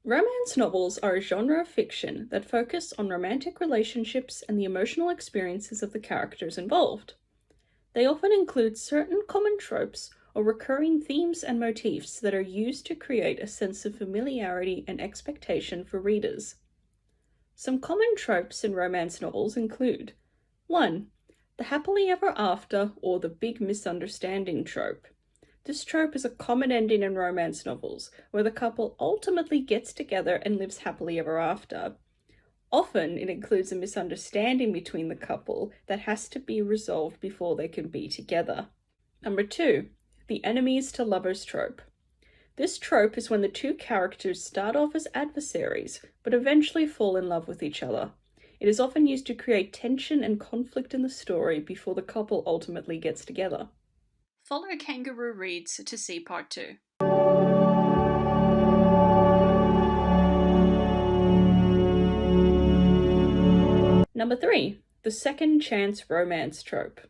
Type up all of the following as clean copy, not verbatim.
Romance novels are a genre of fiction that focus on romantic relationships and the emotional experiences of the characters involved. They often include certain common tropes or recurring themes and motifs that are used to create a sense of familiarity and expectation for readers. Some common tropes in romance novels include 1. The happily ever after or the big misunderstanding trope. This trope is a common ending in romance novels, where the couple ultimately gets together and lives happily ever after. Often, it includes a misunderstanding between the couple that has to be resolved before they can be together. Number 2. The enemies to lovers trope. This trope is when the two characters start off as adversaries, but eventually fall in love with each other. It is often used to create tension and conflict in the story before the couple ultimately gets together. Follow Kangaroo Reads to see part 2. Number 3. The second chance romance trope.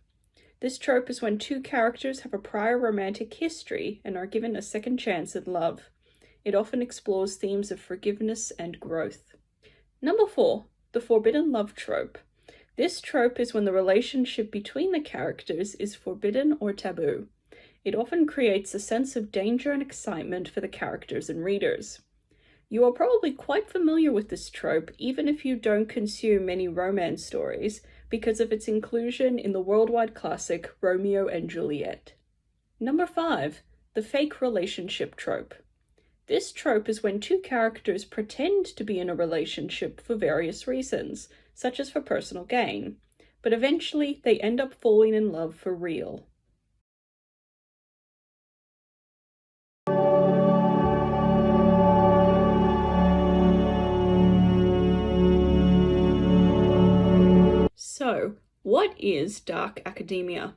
This trope is when two characters have a prior romantic history and are given a second chance at love. It often explores themes of forgiveness and growth. Number 4. The forbidden love trope. This trope is when the relationship between the characters is forbidden or taboo. It often creates a sense of danger and excitement for the characters and readers. You are probably quite familiar with this trope, even if you don't consume many romance stories, because of its inclusion in the worldwide classic Romeo and Juliet. Number 5. The fake relationship trope. This trope is when two characters pretend to be in a relationship for various reasons, such as for personal gain, but eventually they end up falling in love for real. So, what is dark academia?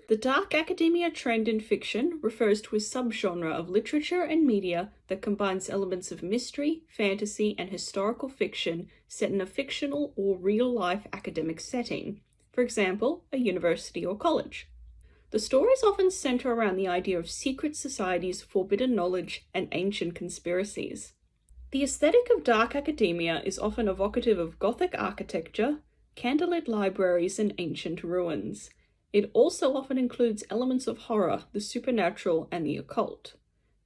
The dark academia trend in fiction refers to a subgenre of literature and media that combines elements of mystery, fantasy, and historical fiction set in a fictional or real-life academic setting, for example, a university or college. The stories often center around the idea of secret societies, forbidden knowledge, and ancient conspiracies. The aesthetic of dark academia is often evocative of Gothic architecture, candlelit libraries, and ancient ruins. It also often includes elements of horror, the supernatural, and the occult.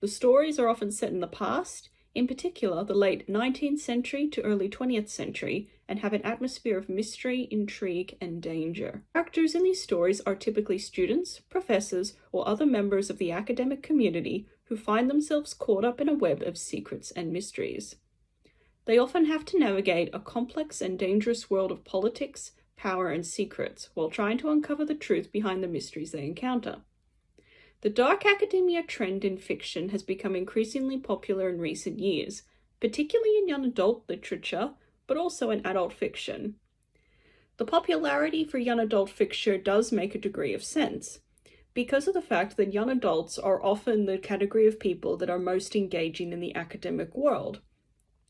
The stories are often set in the past, in particular the late 19th century to early 20th century, and have an atmosphere of mystery, intrigue, and danger. Characters in these stories are typically students, professors, or other members of the academic community who find themselves caught up in a web of secrets and mysteries. They often have to navigate a complex and dangerous world of politics, power, and secrets, while trying to uncover the truth behind the mysteries they encounter. The dark academia trend in fiction has become increasingly popular in recent years, particularly in young adult literature, but also in adult fiction. The popularity for young adult fiction does make a degree of sense, because of the fact that young adults are often the category of people that are most engaging in the academic world,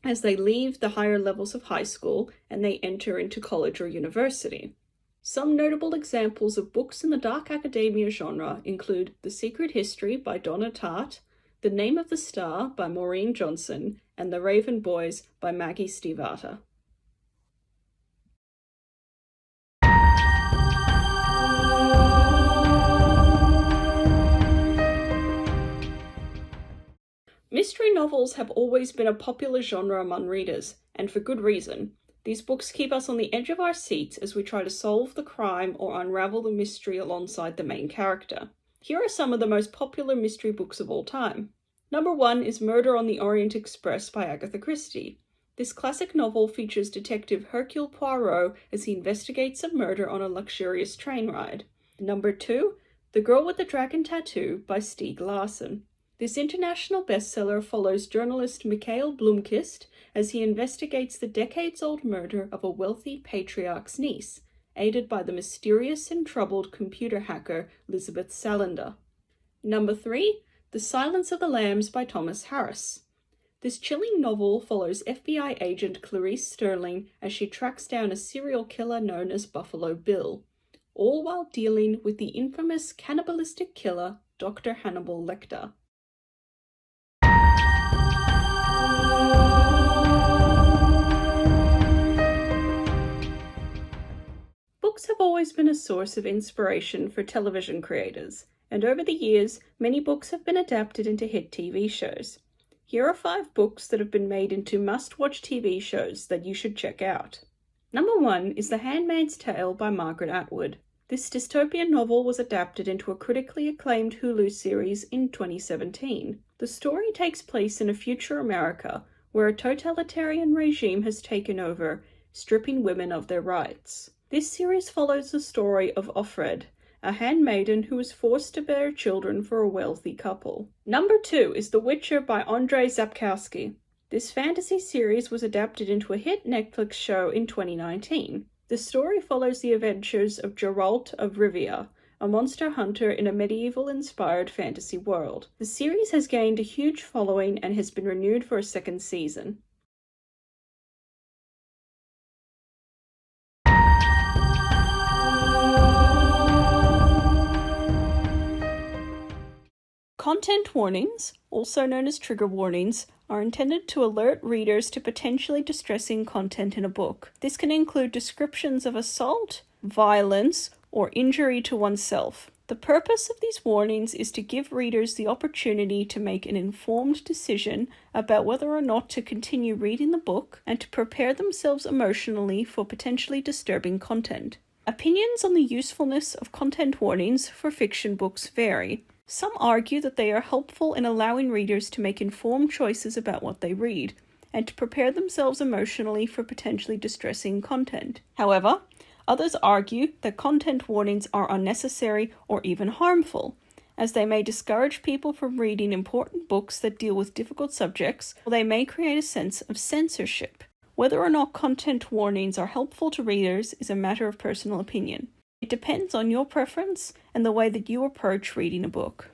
as they leave the higher levels of high school and they enter into college or university. Some notable examples of books in the dark academia genre include The Secret History by Donna Tartt, The Name of the Star by Maureen Johnson, and The Raven Boys by Maggie Stiefvater. Mystery novels have always been a popular genre among readers, and for good reason. These books keep us on the edge of our seats as we try to solve the crime or unravel the mystery alongside the main character. Here are some of the most popular mystery books of all time. Number 1 is Murder on the Orient Express by Agatha Christie. This classic novel features Detective Hercule Poirot as he investigates a murder on a luxurious train ride. Number 2, The Girl with the Dragon Tattoo by Stieg Larsson. This international bestseller follows journalist Mikhail Blomkvist as he investigates the decades-old murder of a wealthy patriarch's niece, aided by the mysterious and troubled computer hacker Elizabeth Salander. Number 3, The Silence of the Lambs by Thomas Harris. This chilling novel follows FBI agent Clarice Sterling as she tracks down a serial killer known as Buffalo Bill, all while dealing with the infamous cannibalistic killer Dr. Hannibal Lecter. source of inspiration for television creators, and over the years, many books have been adapted into hit TV shows. Here are 5 books that have been made into must-watch TV shows that you should check out. Number 1 is The Handmaid's Tale by Margaret Atwood. This dystopian novel was adapted into a critically acclaimed Hulu series in 2017. The story takes place in a future America where a totalitarian regime has taken over, stripping women of their rights. This series follows the story of Offred, a handmaiden who was forced to bear children for a wealthy couple. Number 2 is The Witcher by Andrzej Sapkowski. This fantasy series was adapted into a hit Netflix show in 2019. The story follows the adventures of Geralt of Rivia, a monster hunter in a medieval-inspired fantasy world. The series has gained a huge following and has been renewed for a 2nd season. Content warnings, also known as trigger warnings, are intended to alert readers to potentially distressing content in a book. This can include descriptions of assault, violence, or injury to oneself. The purpose of these warnings is to give readers the opportunity to make an informed decision about whether or not to continue reading the book and to prepare themselves emotionally for potentially disturbing content. Opinions on the usefulness of content warnings for fiction books vary. Some argue that they are helpful in allowing readers to make informed choices about what they read, and to prepare themselves emotionally for potentially distressing content. However, others argue that content warnings are unnecessary or even harmful, as they may discourage people from reading important books that deal with difficult subjects, or they may create a sense of censorship. Whether or not content warnings are helpful to readers is a matter of personal opinion. It depends on your preference and the way that you approach reading a book.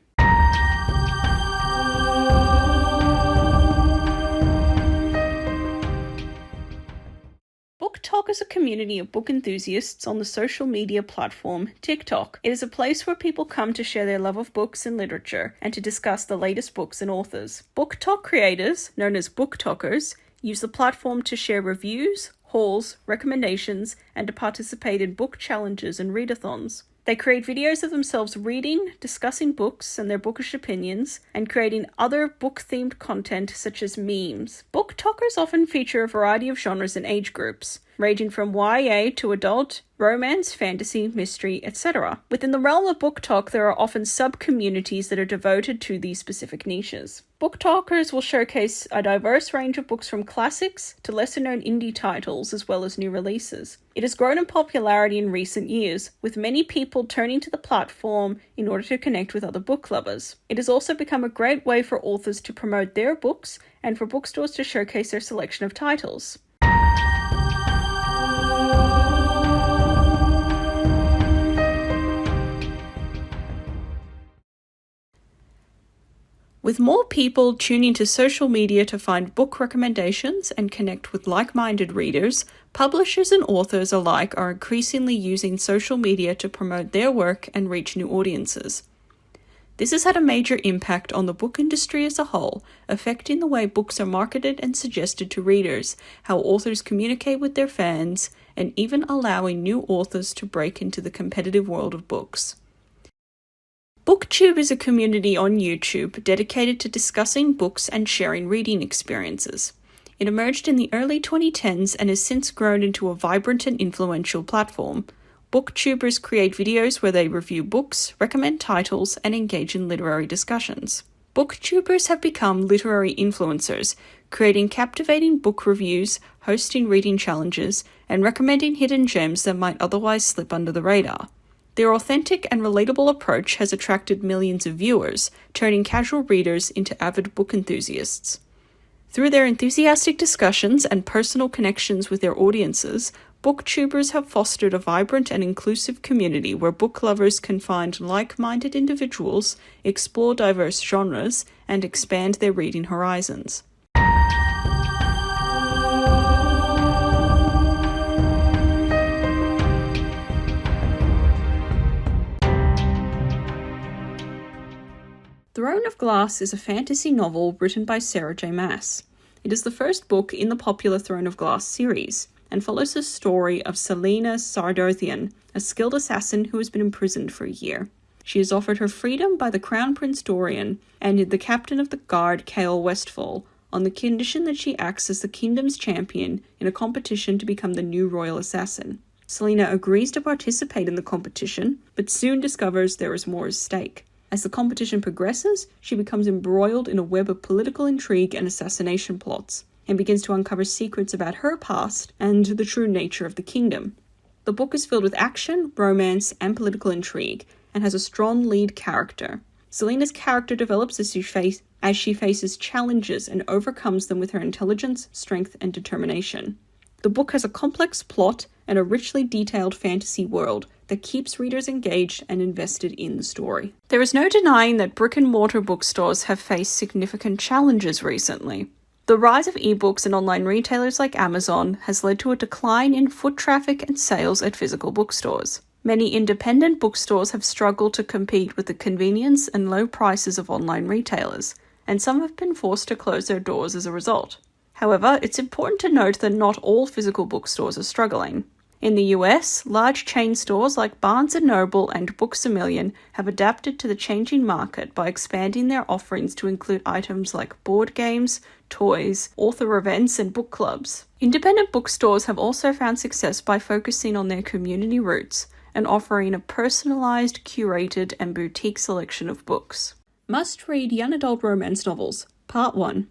BookTok is a community of book enthusiasts on the social media platform TikTok. It is a place where people come to share their love of books and literature and to discuss the latest books and authors. BookTok creators, known as booktokers, use the platform to share reviews, hauls, recommendations, and to participate in book challenges and readathons. They create videos of themselves reading, discussing books and their bookish opinions, and creating other book-themed content such as memes. BookTokers often feature a variety of genres and age groups, ranging from YA to adult, romance, fantasy, mystery, etc. Within the realm of BookTok, there are often sub-communities that are devoted to these specific niches. BookTokers will showcase a diverse range of books from classics to lesser-known indie titles as well as new releases. It has grown in popularity in recent years, with many people turning to the platform in order to connect with other book lovers. It has also become a great way for authors to promote their books and for bookstores to showcase their selection of titles. With more people tuning to social media to find book recommendations and connect with like-minded readers, publishers and authors alike are increasingly using social media to promote their work and reach new audiences. This has had a major impact on the book industry as a whole, affecting the way books are marketed and suggested to readers, how authors communicate with their fans, and even allowing new authors to break into the competitive world of books. BookTube is a community on YouTube dedicated to discussing books and sharing reading experiences. It emerged in the early 2010s and has since grown into a vibrant and influential platform. BookTubers create videos where they review books, recommend titles, and engage in literary discussions. BookTubers have become literary influencers, creating captivating book reviews, hosting reading challenges, and recommending hidden gems that might otherwise slip under the radar. Their authentic and relatable approach has attracted millions of viewers, turning casual readers into avid book enthusiasts. Through their enthusiastic discussions and personal connections with their audiences, BookTubers have fostered a vibrant and inclusive community where book lovers can find like-minded individuals, explore diverse genres, and expand their reading horizons. Throne of Glass is a fantasy novel written by Sarah J. Maas. It is the first book in the popular Throne of Glass series. and follows the story of Selena Sardothian, a skilled assassin who has been imprisoned for a year. She is offered her freedom by the Crown Prince Dorian and the captain of the guard, Cale Westfall, on the condition that she acts as the kingdom's champion in a competition to become the new royal assassin. Selena agrees to participate in the competition, but soon discovers there is more at stake. As the competition progresses, she becomes embroiled in a web of political intrigue and assassination plots, and begins to uncover secrets about her past and the true nature of the kingdom. The book is filled with action, romance, and political intrigue, and has a strong lead character. Selena's character develops as she faces challenges and overcomes them with her intelligence, strength, and determination. The book has a complex plot and a richly detailed fantasy world that keeps readers engaged and invested in the story. There is no denying that brick-and-mortar bookstores have faced significant challenges recently. The rise of ebooks and online retailers like Amazon has led to a decline in foot traffic and sales at physical bookstores. Many independent bookstores have struggled to compete with the convenience and low prices of online retailers, and some have been forced to close their doors as a result. However, it's important to note that not all physical bookstores are struggling. In the US, large chain stores like Barnes & Noble and Books A Million have adapted to the changing market by expanding their offerings to include items like board games, toys, author events, and book clubs. Independent bookstores have also found success by focusing on their community roots and offering a personalized, curated, and boutique selection of books. Must-read young adult romance novels. Part 1.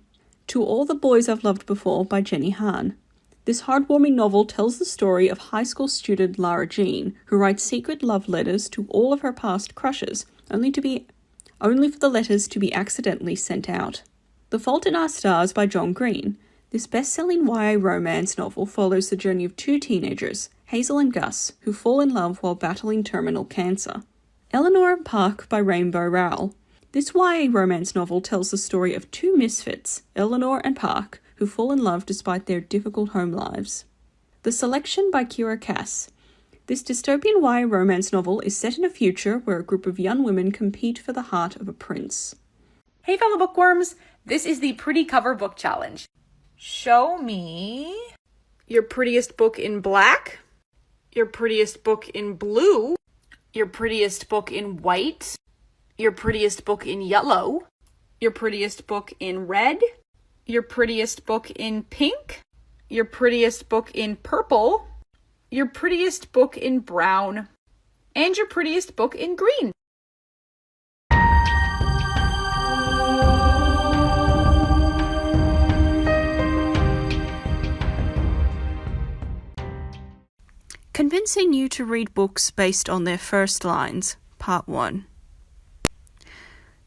To All the Boys I've Loved Before by Jenny Han. This heartwarming novel tells the story of high school student Lara Jean, who writes secret love letters to all of her past crushes, only for the letters to be accidentally sent out. The Fault in Our Stars by John Green. This best-selling YA romance novel follows the journey of two teenagers, Hazel and Gus, who fall in love while battling terminal cancer. Eleanor and Park by Rainbow Rowell. This YA romance novel tells the story of two misfits, Eleanor and Park, who fall in love despite their difficult home lives. The Selection by Kira Cass. This dystopian YA romance novel is set in a future where a group of young women compete for the heart of a prince. Hey fellow bookworms, this is the Pretty Cover Book Challenge. Show me your prettiest book in black, your prettiest book in blue, your prettiest book in white, your prettiest book in yellow, your prettiest book in red, your prettiest book in pink, your prettiest book in purple, your prettiest book in brown, and your prettiest book in green. Convincing you to read books based on their first lines. Part 1.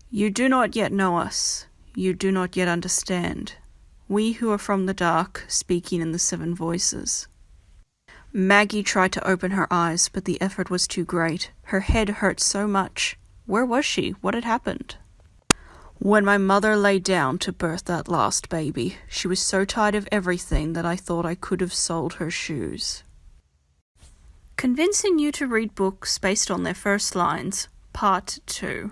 You do not yet know us. You do not yet understand. We who are from the dark, speaking in the seven voices. Maggie tried to open her eyes, but the effort was too great. Her head hurt so much. Where was she? What had happened? When my mother lay down to birth that last baby, she was so tired of everything that I thought I could have sold her shoes. Convincing you to read books based on their first lines. Part 2.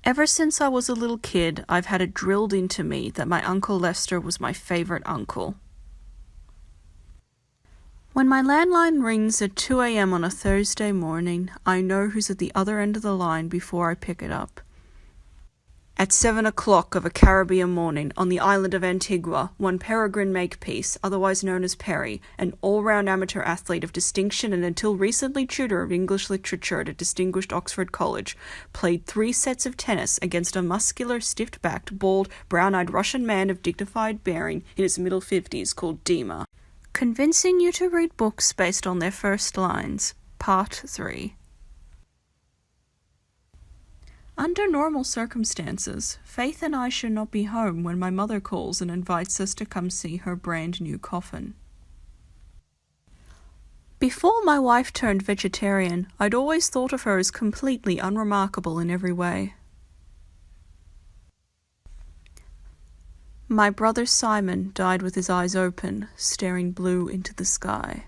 Ever since I was a little kid, I've had it drilled into me that my Uncle Lester was my favorite uncle. When my landline rings at 2 a.m. on a Thursday morning, I know who's at the other end of the line before I pick it up. At 7 o'clock of a Caribbean morning on the island of Antigua, one Peregrine Makepeace, otherwise known as Perry, an all-round amateur athlete of distinction and until recently tutor of English literature at a distinguished Oxford college, played 3 sets of tennis against a muscular, stiff-backed, bald, brown-eyed Russian man of dignified bearing in his middle 50s called Dima. Convincing you to read books based on their first lines. Part 3. Under normal circumstances, Faith and I should not be home when my mother calls and invites us to come see her brand new coffin. Before my wife turned vegetarian, I'd always thought of her as completely unremarkable in every way. My brother Simon died with his eyes open, staring blue into the sky.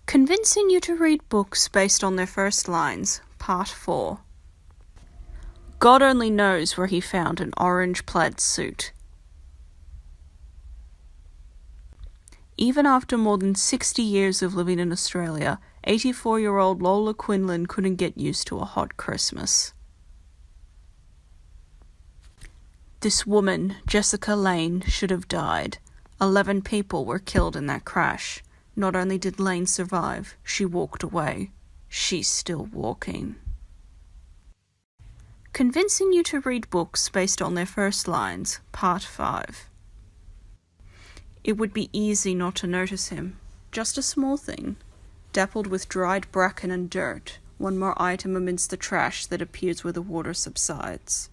Convincing you to read books based on their first lines. Part 4. God only knows where he found an orange plaid suit. Even after more than 60 years of living in Australia, 84-year-old Lola Quinlan couldn't get used to a hot Christmas. This woman, Jessica Lane, should have died. 11 people were killed in that crash. Not only did Lane survive, she walked away. She's still walking. Convincing you to read books based on their first lines, Part 5. It would be easy not to notice him. Just a small thing. Dappled with dried bracken and dirt, one more item amidst the trash that appears where the water subsides.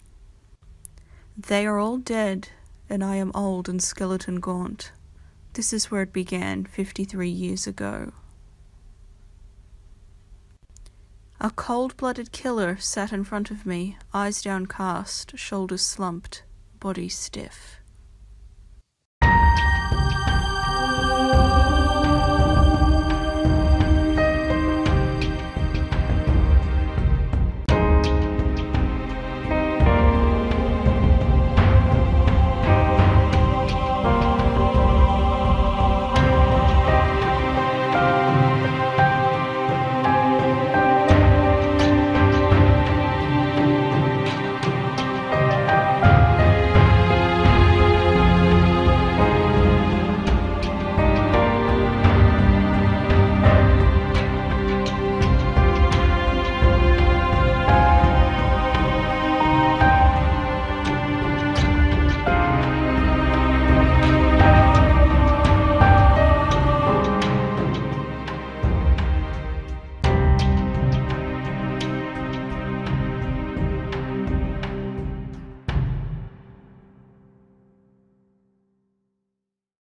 They are all dead, and I am old and skeleton gaunt. This is where it began 53 years ago. A cold-blooded killer sat in front of me, eyes downcast, shoulders slumped, body stiff.